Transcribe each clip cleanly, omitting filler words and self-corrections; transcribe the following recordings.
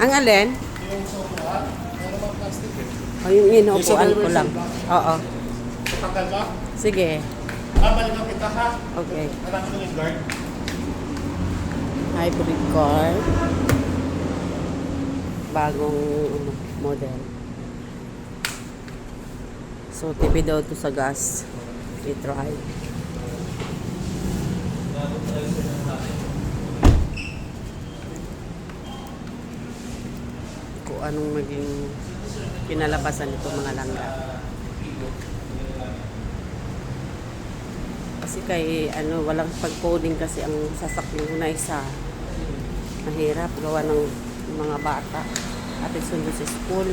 Ang alin? Yung sopuhan, ano naman plastic eh. O yung inuupuan ko lang. Oo. Tanggal ba? Sige. Balikan kita ha. Okay. Alam ko yung guard. Hybrid car. Bagong model. So, tipid daw ito sa gas. I-try. Kung anong naging kinalabasan nito mga langga. Kasi kay walang pag-coding kasi ang sasakyan ko na isa. Mahirap gawa ng mga bata at sundo sa school.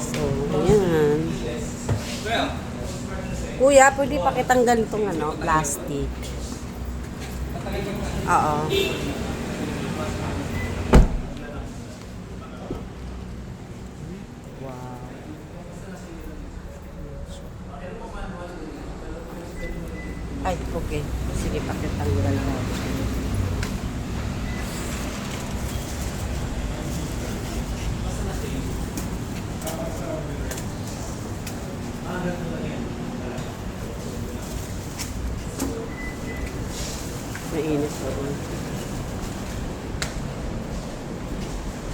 So, ayan. Kuya, pwede pakitanggal itong plastic. Oo. Wow. Ay, okay. Sige, pakitanggal na. Mainit pa rin.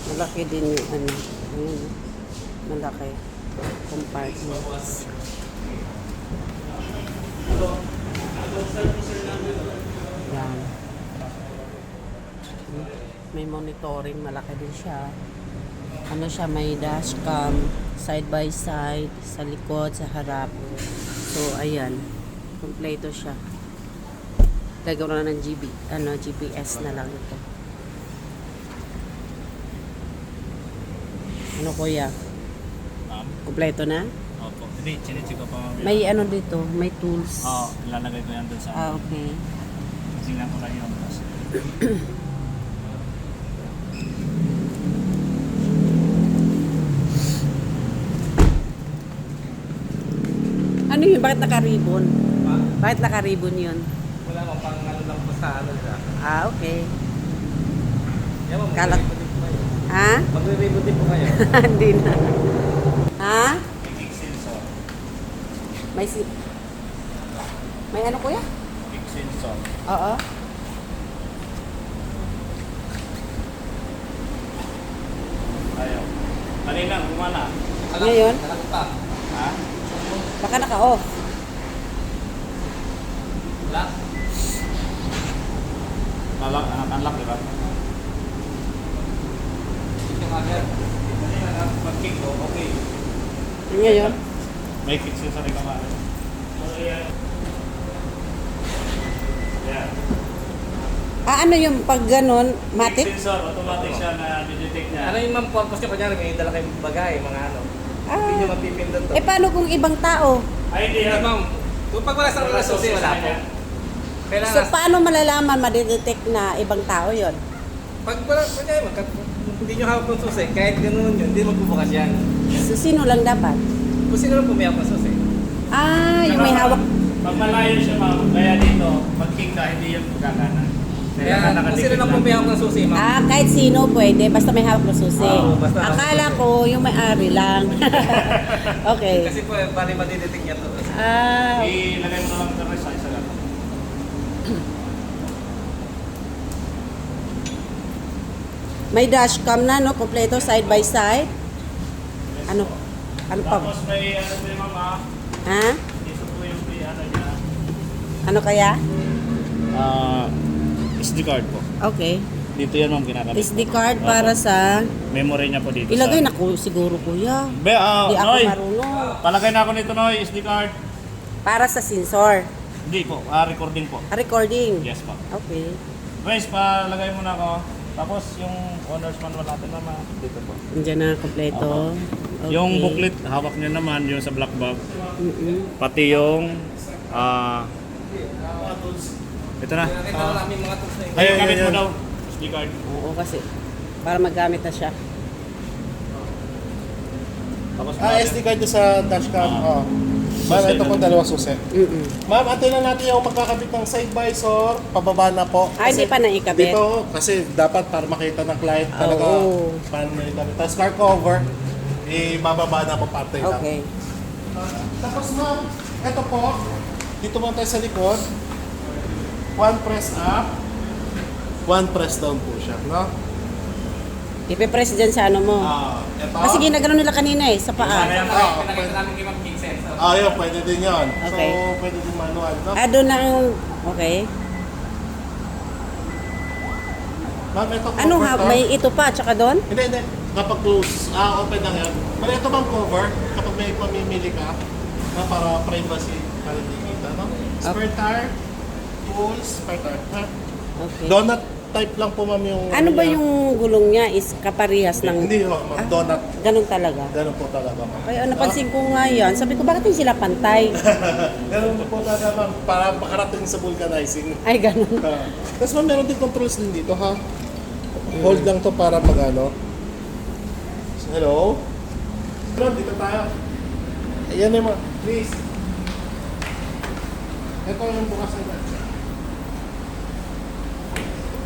Malaki din yung ayun, malaki compartments. Yan. May monitoring, malaki din siya. Siya, may dashcam, side by side, sa likod, sa harap. So, ayan. Kompleto siya. Gagawin na ng GPS na lang ito. Ano kuya? Kompleto na? Opo. Hindi, chinichika pa mamaya. May dito, may tools. Oo, ilalagay ko yan doon sa... Okay. Tingnan ko lang yung plus. Ano yun? Bakit naka-ribbon? Bakit naka-ribbon yun? Wala mo, pang lang po sa siya. Okay. Yan mo, Kalat. magre-reboot din po kayo. Ha? Magre-reboot din po kayo. Hindi na. Ha? Big sensor. May ano kuya? Big sensor. Oo. Ayaw. Kanina, gumana. Ngayon? Anak pa. Ha? Baka naka-off. Wala. Unlock, di ba? Ito agad. Kanina, pag-kick ko, okay. Ngayon? May kick sensor rin kamari. Yeah. Ano yung pag ganon, Kick matik? sensor, automatic siya na detect niya. Ano yung ma'am purpose nyo kanyari? May dala kayong bagay, mga ano. Hindi nyo mapipindot to. Paano kung ibang tao? Ay, hindi. Hindi ma'am. Kung pag wala sa relasyon, wala po. So, Kailangan, paano malalaman, madidetect na ibang tao yon? pag wala, hindi nyo hawak ng susi, kahit ganoon yun, hindi magbubukas yan. So, sino lang dapat? Kung sino lang pumiyak ng susi. Yung may hawak. Pag malayo siya, ma'am, kaya dito, pag-kick ka, hindi yan magkakana. Kaya kung sino lang pumiyak ng susi, ma'am. Kahit sino pwede, basta may hawak na susi. Oo, basta hawak Akala na susi. ko yung may-ari lang. Okay. Kasi po, bali madidetect niya to. Ilagay mo na lang ito sa isa lang. May dashcam na, no? Kompleto, side by side. Ano pa? Tapos may mama, Ha? dito po yung niya. Ano kaya? SD card po. Okay. Dito yan ma'am ginagawa. SD card para sa... Memory niya po dito. Ilagay na ko siguro, kuya. Hindi ako Noy! marunong. Palagay na ako nito Noy, SD card. Para sa sensor. Hindi po, recording po. Recording. Yes po. Okay. Guys, palagay mo na ako. Tapos yung owner's manual natin naman dito po. Nandiyan na kompleto. Okay. Yung booklet, hawak niya naman yung sa black bag. Mm-mm. Pati yung ito na. Nakita ko namin mga tools na yun. Ayun, gamit mo daw. SD card. Oo, kasi para magamit na siya. Tapos SD card doon sa dashcam. Ah. Ma'am, ito po dalawang susi. Mm-mm. Ma'am, antay na natin yung magkakabit ng side visor. Pababa na po. Ay, hindi pa naikabit? Dito, kasi dapat para makita ng client talaga Oo. paano na ikabit. Tapos car cover, bababa na po parte lang. Okay. Tapos ma'am, ito po, dito mo tayo sa likod. One press up, one press down po siya, no? Ipipress dyan sa ano mo. Ito. Kasi ginagano nila kanina eh, sa paa. Pinakita namin kay Ma'am King Sense. Yun, pwede din yun. Okay. So, pwede din manual, no? Ah, doon lang yung... Okay. Ma'am, ito Ano cover ha? to. May ito pa, tsaka doon? Hindi. Kapag close, open lang yan. Pero ito bang cover, kapag may mamimili ka, na para privacy, para hindi kita, no? Spare tire, tools, spare tire, ha? Okay. Donut type lang po, ma'am, yung... Ano ba niya. yung gulong niya is kaparehas ng... Hindi, ma'am. Donut. Ganun talaga. Ganun po talaga, ma'am. Kaya napansin ko nga yan. Sabi ko, bakit hindi sila pantay? Ganun po talaga, ma'am. Para makarating sa vulcanizing. Ay, ganun. Tapos ma'am, meron din controls din dito, ha? Hold lang to para mag-ano. So, hello? Hello, dito tayo. Ayan na mga, please. Ito yung bukasan na.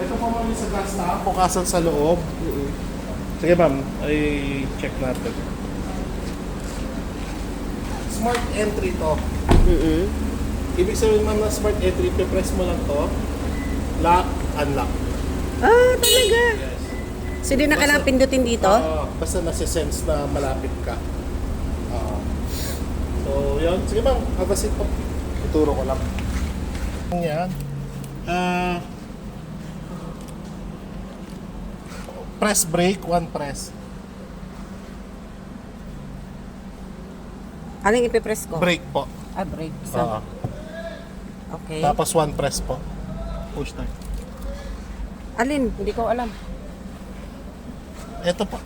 Ito po ma'am yung sa gas tank. Bukasan sa loob. Sige ma'am, ay check natin. Smart entry to. Mm-mm. Ibig sabihin ma'am na smart entry, press mo lang to. Lock, unlock. Ah, talaga. So, di na kailangan pindutin dito? Basta nasa-sense na malapit ka. So, yun. Sige ma'am, have a seat po. Ituro ko lang. Yan. Press brake, one press. Anong ipipress ko? Brake po. Ah, brake. So, okay. Tapos one press po. Push start. Alin? Hindi ko alam. Ito po.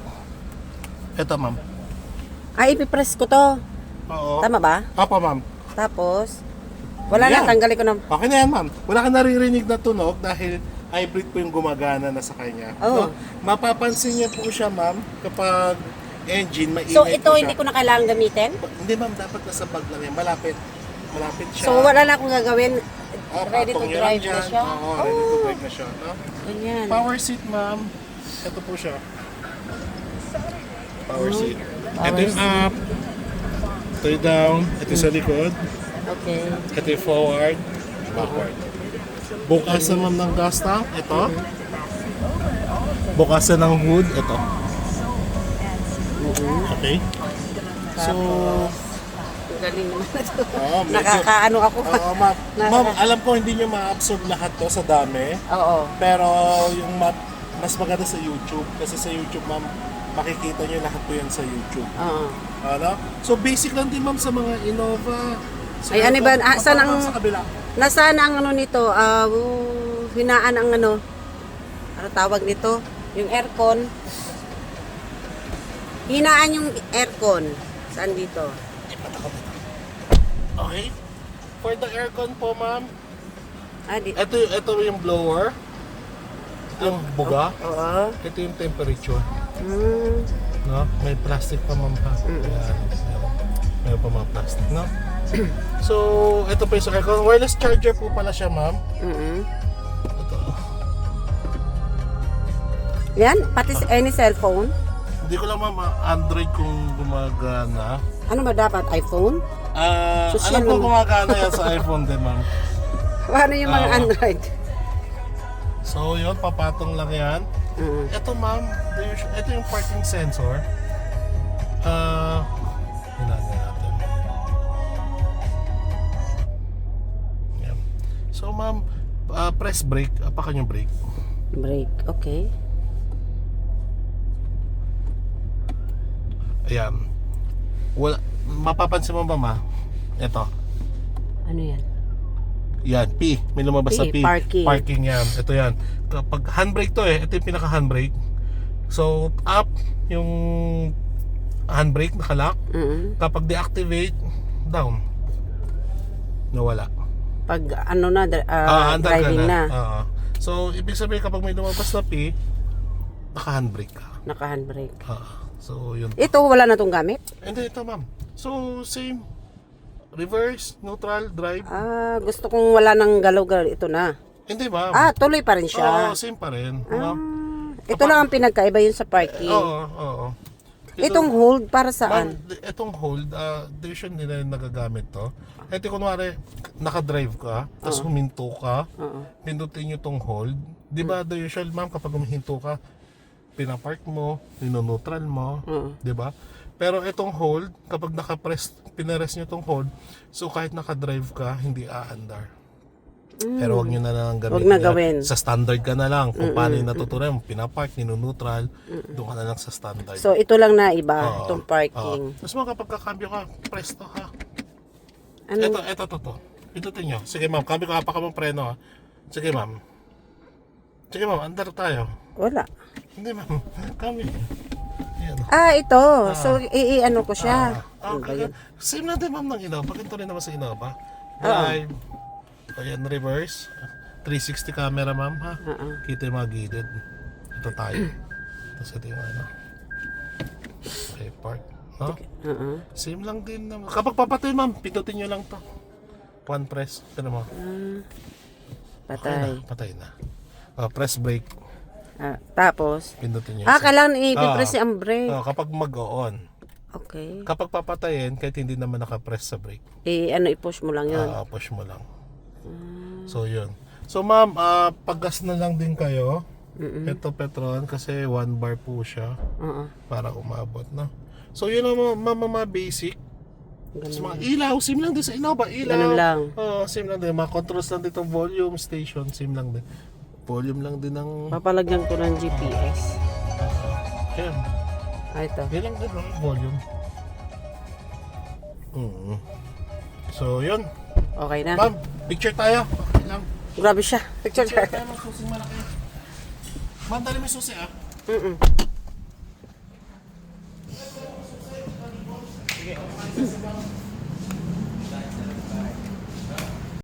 Ito ma'am. Ah, ipipress ko to. Oo. Tama ba? Apo ma'am. Tapos, wala Yan. na, tanggalin ko na. Okay na yan ma'am. Wala kang naririnig na tunog dahil hybrid po yung gumagana na sa kanya. Oo. No? Mapapansin niyo po siya ma'am kapag engine, maingay So, po ito siya. hindi ko na kailangan gamitin? Hindi ma'am, dapat nasa bag lang yan. Malapit. Malapit siya. So, wala na akong gagawin. Ready to patong yan drive dyan. na siya? Oo, ready to drive na siya. No? Ganyan. Power seat ma'am. Ito po siya. Power seat. Power Ito yung up. Ito yung down. Ito yung sa likod. Okay. Ito yung forward. Backward. Bukasan ma'am ng gas tank. Ito. Bukasan ng hood. Ito. Okay. So, Ang galing naman na to. medyo- Nakakaano ako. Oo, ma'am. Ma'am, alam ko hindi nyo ma-absorb lahat to sa dami. Oo. Pero yung mas maganda sa YouTube. Kasi sa YouTube, ma'am, makikita nyo lahat po yan sa YouTube. Oo. Ano? So, basic lang din, ma'am, sa mga Innova. Ay, ano ba? Saan ang... Sa kabila. Nasaan ang ano nito? Hinaan ang ano? Ano tawag nito? Yung aircon. Hinaan yung aircon. Saan dito? Okay. For the aircon po, ma'am, Ah, ito yung blower. Ito yung buga. Oo. Ito yung temperature. Mm. No? May plastic pa, ma'am. Ayan. Meron pa mga plastic, no? So, ito po yung sa aircon. Wireless charger po pala siya, ma'am. Mm-mm. Ito. Yan, pati any cellphone. Hindi ko lang, ma'am, Android kung gumagana. Ano ba dapat? iPhone? Social Alam ko naman. gumagana yan sa iPhone din, ma'am. Paano yung mga Oo. Android? So, yun, papatong lang yan. Mm. Ito, ma'am, ito yung parking sensor. Hinagyan natin. Yan. So, ma'am, press brake. Apakan yung brake. Break, okay. Ayan. Wala, mapapansin mo ba, ma? Ito. Ano yan? Yan, P. May lumabas na P, P. parking. Parking yan. Ito yan. Kapag handbrake to eh. Ito yung pinaka handbrake. So, up yung handbrake, nakalock. Mm. Kapag deactivate, down. Nawala. Pag ano na, Andar ka driving na. Oo. So, ibig sabihin kapag may lumabas na P, naka-handbrake ka. Naka-handbrake. So, yun. Ito, wala na tong gamit? Hindi, ito ma'am. So, same. reverse, neutral, drive. Ah, gusto kong wala nang galaw-galaw. Ito na. Hindi ma'am. Ah, tuloy pa rin siya. Oo, same pa rin. Ah, ito lang ang pinagkaiba yun sa parking. Oo. Itong hold para Ma'am, saan? itong hold, version nila yung nagagamit to. Ito kunwari, nakadrive ka, tapos huminto ka, Oo. pindutin nyo tong hold. Di ba the usual ma'am, kapag huminto ka, pinapark mo, ninoneutral mo, di ba? Pero itong hold, kapag pinares nyo tong hold, so kahit nakadrive ka, hindi aandar. Pero wag nyo na lang gamitin. Wag na yan. gawin. Sa standard ka na lang. Kung paano yung natutunan mo, pinapark, ninoneutral, doon ka na lang sa standard. So, ito lang na iba, Oo. itong parking. Tapos mga kapag kakambyo ka, presto ka. Ano? Ito. Pindutin nyo. Sige ma'am, kambyo ka pa ka mong preno ha. Sige ma'am, andar tayo. Wala. Hindi ma'am, kambyo. Ayan. Ah, ito. So, ano ko siya. Ano ba Okay. yun? Same lang din ma'am ng Innova. Ganito rin naman sa Innova. Drive. Ayan, reverse. 360 camera ma'am ha. Kita yung mga gilid. Ito tayo. Tapos ito yung ano. Okay, park. No? Same lang din naman. Kapag papatay ma'am, pindutin nyo lang to. One press. Tignan mo. Patay. Patay na. Press brake. Ah, tapos? Pindutin nyo. Kailangan i-press ang brake. Kapag mag-on. Okay. Kapag papatayin, kahit hindi naman nakapress sa brake, I-push mo lang yun. push mo lang. So, yun. So, ma'am, paggas na lang din kayo. Ito, Petron, kasi 1 bar po siya para umabot, no? So, yun ang mga basic. Tapos mga ilaw, same lang din sa Innova. Ilaw. Ganun lang. Same lang din. Mga controls lang dito, volume, station, same lang din. Volume lang din ng... Papalagyan ko ng GPS. Ayan. Ito. Yun lang din, no? Volume. So, yun. Okay na. Ma'am, picture tayo. Okay lang. Grabe siya. Picture Picture tayo, ma'am. Susing malaki. Ma'am, dali mo yung susi, ah. Mm-mm.